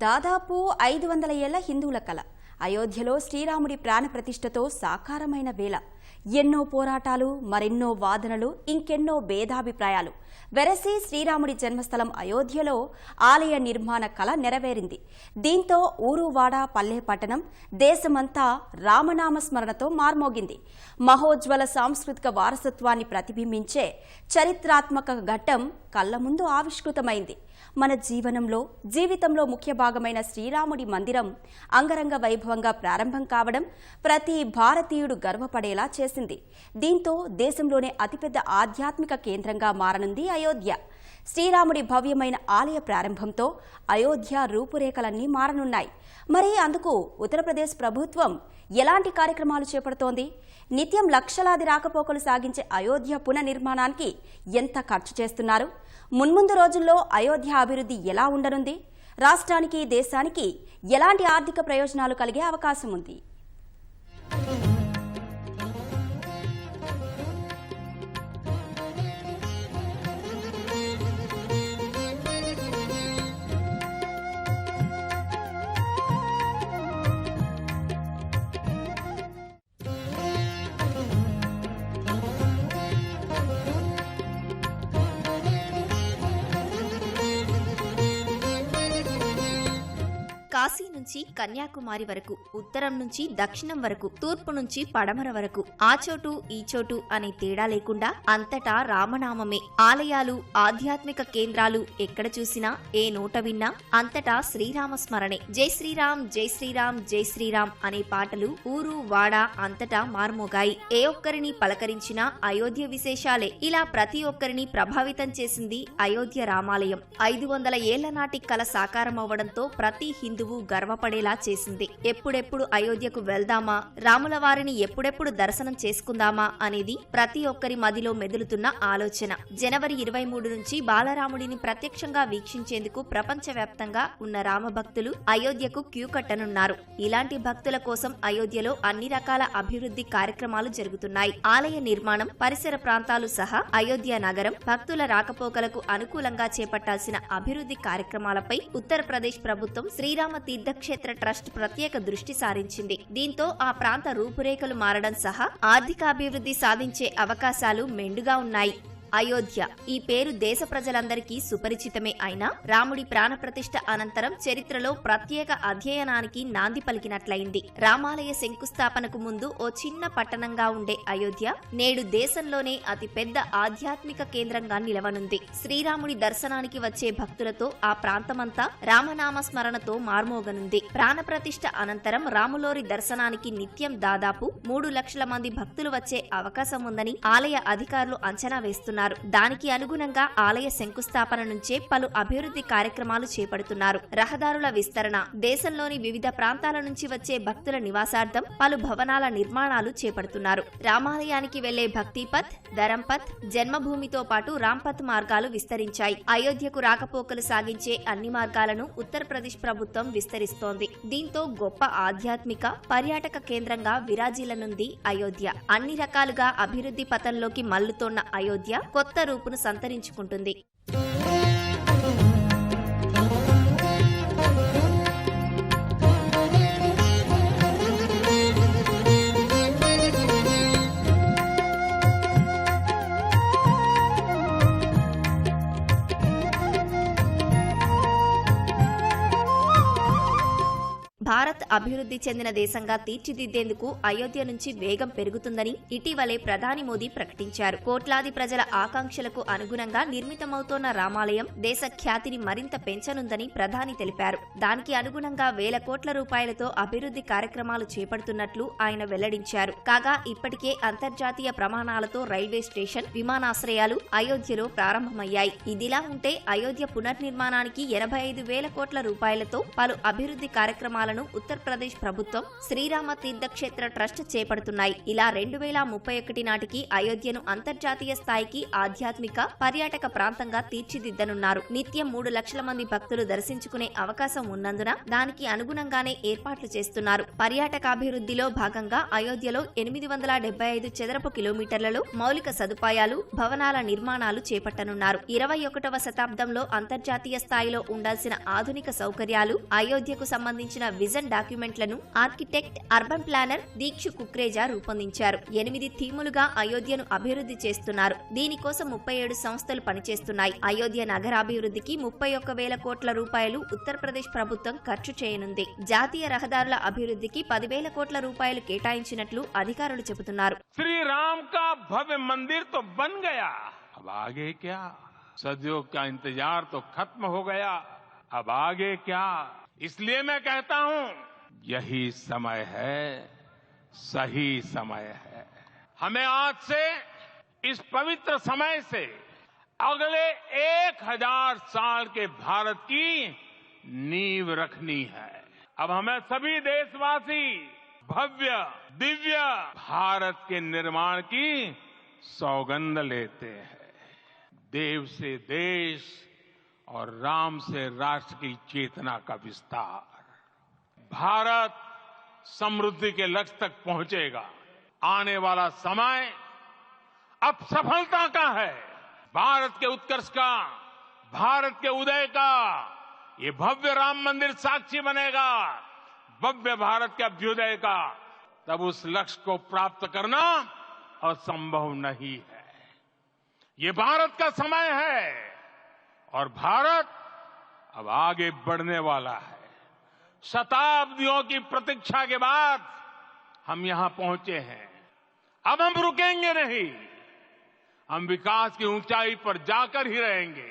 దాదాపు 500 ఏళ్ల హిందువుల కళ అయోధ్యలో శ్రీరాముడి ప్రాణప్రతిష్ఠతో సాకారమైన వేళ ఎన్నో పోరాటాలు, మరెన్నో వాదనలు, ఇంకెన్నో భేదాభిప్రాయాలు వెరసి శ్రీరాముడి జన్మస్థలం అయోధ్యలో ఆలయ నిర్మాణ కళ నెరవేరింది. దీంతో ఊరువాడ, పల్లె, పట్టణం, దేశమంతా రామనామస్మరణతో మార్మోగింది. మహోజ్వల సాంస్కృతిక వారసత్వాన్ని ప్రతిబింబించే చరిత్రాత్మక ఘట్టం కళ్ల ముందు ఆవిష్కృతమైంది. మన జీవితంలో ముఖ్య భాగమైన శ్రీరాముడి మందిరం అంగరంగ వైభవంగా ప్రారంభం కావడం ప్రతి భారతీయుడు గర్వపడేలా చేసింది. దీంతో దేశంలోనే అతిపెద్ద ఆధ్యాత్మిక కేంద్రంగా మారనుంది అయోధ్య. శ్రీరాముడి భవ్యమైన ఆలయ ప్రారంభంతో అయోధ్య రూపురేఖలన్నీ మారనున్నాయి. మరి అందుకు ఉత్తరప్రదేశ్ ప్రభుత్వం ఎలాంటి కార్యక్రమాలు చేపడుతోంది? నిత్యం లక్షలాది రాకపోకలు సాగించే అయోధ్య పునర్నిర్మాణానికి ఎంత ఖర్చు చేస్తున్నారు? మున్ముందు రోజుల్లో అయోధ్య అభివృద్ధి ఎలా ఉండనుంది? రాష్ట్రానికి, దేశానికి ఎలాంటి ఆర్థిక ప్రయోజనాలు కలిగే అవకాశం ఉంది? కాశీ నుంచి కన్యాకుమారి వరకు, ఉత్తరం నుంచి దక్షిణం వరకు, తూర్పు నుంచి పడమర వరకు, ఆ చోటు ఈ చోటు అనే తేడా లేకుండా అంతటా రామనామమే. ఆలయాలు, ఆధ్యాత్మిక కేంద్రాలు ఎక్కడ చూసినా, ఏ నోట విన్నా అంతటా శ్రీరామ స్మరణే. జై శ్రీరామ్, జై శ్రీరామ్, జై శ్రీరామ్ అనే పాటలు ఊరు వాడ అంతటా మార్మోగాయి. ఏ ఒక్కరిని పలకరించినా అయోధ్య విశేషాలే. ఇలా ప్రతి ఒక్కరిని ప్రభావితం చేసింది అయోధ్య రామాలయం. 500 ఏళ్ల నాటి కల సాకారమవ్వడంతో ప్రతి హిందువు గర్వపడేలా చేసింది. ఎప్పుడెప్పుడు అయోధ్యకు వెళ్దామా, రాముల వారిని ఎప్పుడెప్పుడు దర్శనం చేసుకుందామా అనేది ప్రతి ఒక్కరి మదిలో మెదులుతున్న ఆలోచన. జనవరి 23 నుంచి బాలరాముడిని ప్రత్యక్షంగా వీక్షించేందుకు ప్రపంచవ్యాప్తంగా ఉన్న రామభక్తులు అయోధ్యకు క్యూ కట్టనున్నారు. ఇలాంటి భక్తుల కోసం అయోధ్యలో అన్ని రకాల అభివృద్ధి కార్యక్రమాలు జరుగుతున్నాయి. ఆలయ నిర్మాణం, పరిసర ప్రాంతాలు సహా అయోధ్య నగరం భక్తుల రాకపోకలకు అనుకూలంగా చేపట్టాల్సిన అభివృద్ధి కార్యక్రమాలపై ఉత్తరప్రదేశ్ ప్రభుత్వం శ్రీరామ తీర్థక్షేత్ర ట్రస్ట్ ప్రత్యేక దృష్టి సారించింది. దీంతో ఆ ప్రాంత రూపురేఖలు మారడం సహా ఆర్థికాభివృద్ధి సాధించే అవకాశాలు మెండుగా ఉన్నాయి. అయోధ్య ఈ పేరు దేశ ప్రజలందరికీ సుపరిచితమే అయినా రాముడి ప్రాణప్రతిష్ఠ అనంతరం చరిత్రలో ప్రత్యేక అధ్యయనానికి నాంది పలికినట్లయింది. రామాలయ శంకుస్థాపనకు ముందు ఓ చిన్న పట్టణంగా ఉండే అయోధ్య నేడు దేశంలోనే అతిపెద్ద ఆధ్యాత్మిక కేంద్రంగా నిలవనుంది. శ్రీరాముడి దర్శనానికి వచ్చే భక్తులతో ఆ ప్రాంతమంతా రామనామస్మరణతో మార్మోగనుంది. ప్రాణప్రతిష్ఠ అనంతరం రాములోరి దర్శనానికి నిత్యం దాదాపు 3 లక్షల మంది భక్తులు వచ్చే అవకాశం ఉందని ఆలయ అధికారులు అంచనా వేస్తున్నారు. దానికి అనుగుణంగా ఆలయ శంకుస్థాపన నుంచే పలు అభివృద్ధి కార్యక్రమాలు చేపడుతున్నారు. రహదారుల విస్తరణ, దేశంలోని వివిధ ప్రాంతాల నుంచి వచ్చే భక్తుల నివాసార్థం పలు భవనాల నిర్మాణాలు చేపడుతున్నారు. రామాలయానికి వెళ్లే భక్తిపథ్, ధరంపథ్, జన్మభూమితో పాటు రాంపథ్ మార్గాలు విస్తరించాయి. అయోధ్యకు రాకపోకలు సాగించే అన్ని మార్గాలను ఉత్తరప్రదేశ్ ప్రభుత్వం విస్తరిస్తోంది. దీంతో గొప్ప ఆధ్యాత్మిక, పర్యాటక కేంద్రంగా విరాజిల్లనుంది అయోధ్య. అన్ని రకాలుగా అభివృద్ధి పథంలోకి మల్లుతోన్న అయోధ్య కొత్త రూపును సంతరించుకుంటుంది. భారత్ అభివృద్ధి చెందిన దేశంగా తీర్చిదిద్దేందుకు అయోధ్య నుంచి వేగం పెరుగుతుందని ఇటీవలే ప్రధాని మోదీ ప్రకటించారు. కోట్లాది ప్రజల ఆకాంక్షలకు అనుగుణంగా నిర్మితమవుతోన్న రామాలయం దేశ ఖ్యాతిని మరింత పెంచనుందని ప్రధాని తెలిపారు. దానికి అనుగుణంగా వేల కోట్ల రూపాయలతో అభివృద్ధి కార్యక్రమాలు చేపడుతున్నట్లు ఆయన వెల్లడించారు. కాగా ఇప్పటికే అంతర్జాతీయ ప్రమాణాలతో రైల్వే స్టేషన్, విమానాశ్రయాలు అయోధ్యలో ప్రారంభమయ్యాయి. ఇదిలా ఉంటే అయోధ్య పునర్నిర్మాణానికి 85,000 కోట్ల రూపాయలతో పలు అభివృద్ధి కార్యక్రమాలను నిర్మాణాలను ఉత్తరప్రదేశ్ ప్రభుత్వం శ్రీరామ తీర్థక్షేత్ర ట్రస్ట్ చేపడుతున్నాయి. ఇలా 2031 నాటికి అయోధ్యను అంతర్జాతీయ స్థాయికి ఆధ్యాత్మిక పర్యాటక ప్రాంతంగా తీర్చిదిద్దనున్నారు. నిత్యం 3 లక్షల మంది భక్తులు దర్శించుకునే అవకాశం ఉన్నందున దానికి అనుగుణంగానే ఏర్పాట్లు చేస్తున్నారు. పర్యాటకాభివృద్ధిలో భాగంగా అయోధ్యలో 875 చదరపు కిలోమీటర్లలో మౌలిక సదుపాయాలు, భవనాల నిర్మాణాలు చేపట్టనున్నారు. 21వ శతాబ్దంలో అంతర్జాతీయ స్థాయిలో ఉండాల్సిన ఆధునిక సౌకర్యాలు, అయోధ్యకు సంబంధించిన విజన్ డాక్యుమెంట్లను architect, urban planar Deekshu Kukreja రూపొందించారు. 8 థీములుగా అయోధ్యను అభివృద్ధి చేస్తున్నారు. దీనికోసం 37 సంస్థలు పనిచేస్తున్నాయి. అయోధ్య నగరాభివృద్ధికి 31,000 కోట్ల రూపాయలు ఉత్తరప్రదేశ్ ప్రభుత్వం ఖర్చు చేయనుంది. జాతీయ రహదారుల అభివృద్ధికి 10,000 కోట్ల రూపాయలు కేటాయించినట్లు అధికారులు చెబుతున్నారు. श्रीराम का भव्य मंदिर तो बन गया, अब आगे क्या? सदियों का इंतजार तो खत्म हो गया, अब आगे क्या? इसलिए मैं कहता हूं, यही समय है, सही समय है. हमें आज से इस पवित्र समय से अगले 1000 साल के भारत की नींव रखनी है. अब हमें सभी देशवासी भव्य दिव्य भारत के निर्माण की सौगंध लेते हैं. देव से देश और राम से राष्ट्र की चेतना का विस्तार. भारत समृद्धि के लक्ष्य तक पहुंचेगा. आने वाला समय अब सफलता का है. भारत के उत्कर्ष का, भारत के उदय का ये भव्य राम मंदिर साक्षी बनेगा. भव्य भारत के अभ्युदय का. तब उस लक्ष्य को प्राप्त करना असंभव नहीं है. ये भारत का समय है और भारत अब आगे बढ़ने वाला है. शताब्दियों की प्रतीक्षा के बाद हम यहां पहुंचे हैं. अब हम रुकेंगे नहीं. हम विकास की ऊंचाई पर जाकर ही रहेंगे.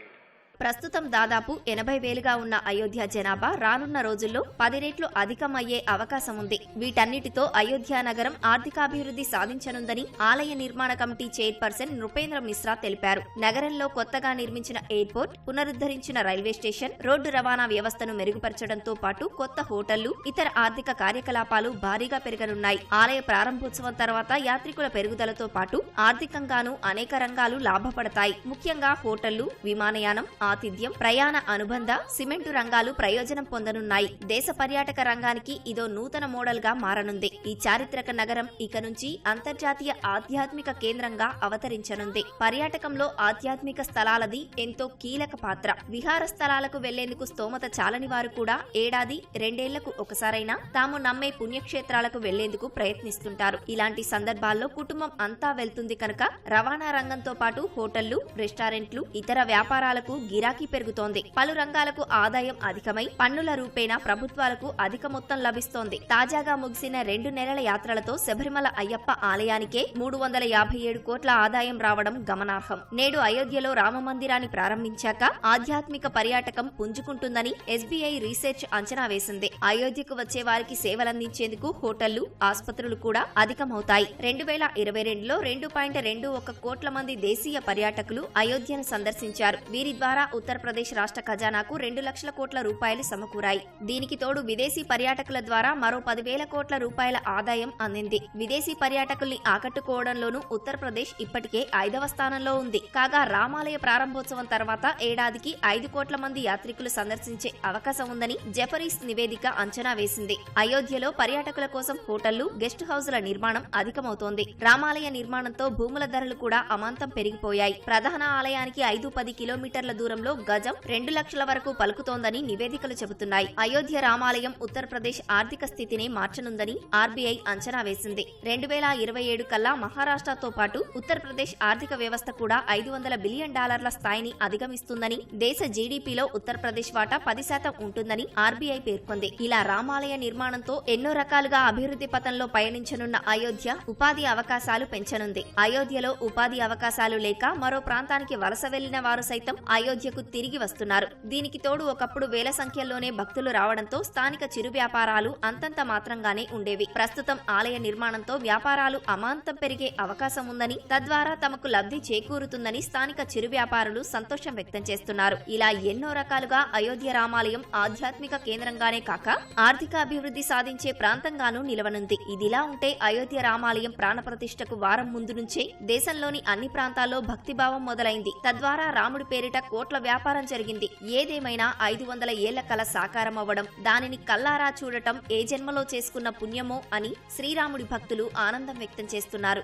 ప్రస్తుతం దాదాపు 80,000గా ఉన్న అయోధ్య జనాభా రానున్న రోజుల్లో 10 రెట్లు అధికమయ్యే అవకాశం ఉంది. వీటన్నిటితో అయోధ్య నగరం ఆర్థికాభివృద్ధి సాధించనుందని ఆలయ నిర్మాణ కమిటీ చైర్పర్సన్ నృపేంద్ర మిశ్రా తెలిపారు. నగరంలో కొత్తగా నిర్మించిన ఎయిర్పోర్ట్, పునరుద్ధరించిన రైల్వే స్టేషన్, రోడ్డు రవాణా వ్యవస్థను మెరుగుపరచడంతో పాటు కొత్త హోటళ్లు, ఇతర ఆర్థిక కార్యకలాపాలు భారీగా పెరగనున్నాయి. ఆలయ ప్రారంభోత్సవం తర్వాత యాత్రికుల పెరుగుదలతో పాటు ఆర్థికంగానూ అనేక రంగాలు లాభపడతాయి. ముఖ్యంగా హోటళ్లు, విమానయానం, ఆతిథ్యం, ప్రయాణ అనుబంధ, సిమెంటు రంగాలు ప్రయోజనం పొందనున్నాయి. దేశ పర్యాటక రంగానికి ఇదో నూతన మోడల్ గా మారనుంది. ఈ చారిత్రక నగరం ఇక నుంచి అంతర్జాతీయ ఆధ్యాత్మిక కేంద్రంగా అవతరించనుంది. పర్యాటకంలో ఆధ్యాత్మిక స్థలాలది ఎంతో కీలక పాత్ర. విహార స్థలాలకు వెళ్లేందుకు స్తోమత చాలని వారు కూడా ఏడాది 2 ఏళ్లకు ఒకసారైనా తాము నమ్మే పుణ్యక్షేత్రాలకు వెళ్లేందుకు ప్రయత్నిస్తుంటారు. ఇలాంటి సందర్భాల్లో కుటుంబం అంతా వెళ్తుంది కనుక రవాణా రంగంతో పాటు హోటళ్లు, రెస్టారెంట్లు, ఇతర వ్యాపారాలకు గిరాకీ పెరుగుతోంది. పలు రంగాలకు ఆదాయం అధికమై పన్నుల రూపేణా ప్రభుత్వాలకు అధిక మొత్తం లభిస్తోంది. తాజాగా ముగిసిన 2 నెలల యాత్రలతో శబరిమల అయ్యప్ప ఆలయానికే 357 కోట్ల ఆదాయం రావడం గమనార్హం. నేడు అయోధ్యలో రామమందిరాన్ని ప్రారంభించాక ఆధ్యాత్మిక పర్యాటకం పుంజుకుంటుందని ఎస్బీఐ రీసెర్చ్ అంచనా వేసింది. అయోధ్యకు వచ్చే వారికి సేవలందించేందుకు హోటళ్లు, ఆసుపత్రులు కూడా అధికమవుతాయి. 2022లో 2.21 కోట్ల మంది దేశీయ పర్యాటకులు అయోధ్యను సందర్శించారు. వీరి ద్వారా ఉత్తరప్రదేశ్ రాష్ట్ర ఖజానాకు 2 లక్షల కోట్ల రూపాయలు సమకూరాయి. దీనికి తోడు విదేశీ పర్యాటకుల ద్వారా మరో 10,000 కోట్ల రూపాయల ఆదాయం అందింది. విదేశీ పర్యాటకుల్ని ఆకట్టుకోవడంలోనూ ఉత్తరప్రదేశ్ ఇప్పటికే 5వ స్థానంలో ఉంది. కాగా రామాలయ ప్రారంభోత్సవం తర్వాత ఏడాదికి 5 కోట్ల మంది యాత్రికులు సందర్శించే అవకాశం ఉందని జెఫరీస్ నివేదిక అంచనా వేసింది. అయోధ్యలో పర్యాటకుల కోసం హోటళ్లు, గెస్ట్ హౌజుల నిర్మాణం అధికమవుతోంది. రామాలయ నిర్మాణంతో భూముల ధరలు కూడా అమాంతం పెరిగిపోయాయి. ప్రధాన ఆలయానికి 5-10 కిలోమీటర్ల దూరంలో గజం 2 లక్షల వరకు పలుకుతోందని నివేదికలు చెబుతున్నాయి. అయోధ్య రామాలయం ఉత్తరప్రదేశ్ ఆర్థిక స్థితిని మార్చనుందని ఆర్బీఐ అంచనా వేసింది. 2027 కల్లా మహారాష్ట్రతో పాటు ఉత్తరప్రదేశ్ ఆర్థిక వ్యవస్థ కూడా $500 బిలియన్ స్థాయిని అధిగమిస్తుందని, దేశ జీడీపీలో ఉత్తరప్రదేశ్ వాటా 10% ఉంటుందని ఆర్బీఐ పేర్కొంది. ఇలా రామాలయ నిర్మాణంతో ఎన్నో రకాలుగా అభివృద్ధి పథంలో పయనించనున్న అయోధ్య ఉపాధి అవకాశాలు పెంచనుంది. అయోధ్యలో ఉపాధి అవకాశాలు లేక మరో ప్రాంతానికి వలస వెళ్లిన వారు సైతం అయోధ్య అయోధ్యకు తిరిగి వస్తున్నారు. దీనికి తోడు ఒకప్పుడు వేల సంఖ్యలోనే భక్తులు రావడంతో స్థానిక చిరు వ్యాపారాలు అంతంత మాత్రంగానే ఉండేవి. ప్రస్తుతం ఆలయ నిర్మాణంతో వ్యాపారాలు అమాంతం పెరిగే అవకాశం ఉందని, తద్వారా తమకు లబ్ధి చేకూరుతుందని స్థానిక చిరు వ్యాపారులు సంతోషం వ్యక్తం చేస్తున్నారు. ఇలా ఎన్నో రకాలుగా అయోధ్య రామాలయం ఆధ్యాత్మిక కేంద్రంగానే కాక ఆర్థిక అభివృద్ధి సాధించే ప్రాంతంగానూ నిలవనుంది. ఇదిలా ఉంటే అయోధ్య రామాలయం ప్రాణప్రతిష్ఠకు వారం ముందు నుంచే దేశంలోని అన్ని ప్రాంతాల్లో భక్తిభావం మొదలైంది. తద్వారా రాముడి పేరిట కోట్ల వ్యాపారం జరిగింది. ఏదేమైనా 500 ఏళ్ల కల సాకారం అవ్వడం, దానిని కల్లారా చూడటం ఏ జన్మలో చేసుకున్న పుణ్యమో అని శ్రీరాముడి భక్తులు ఆనందం వ్యక్తం చేస్తున్నారు.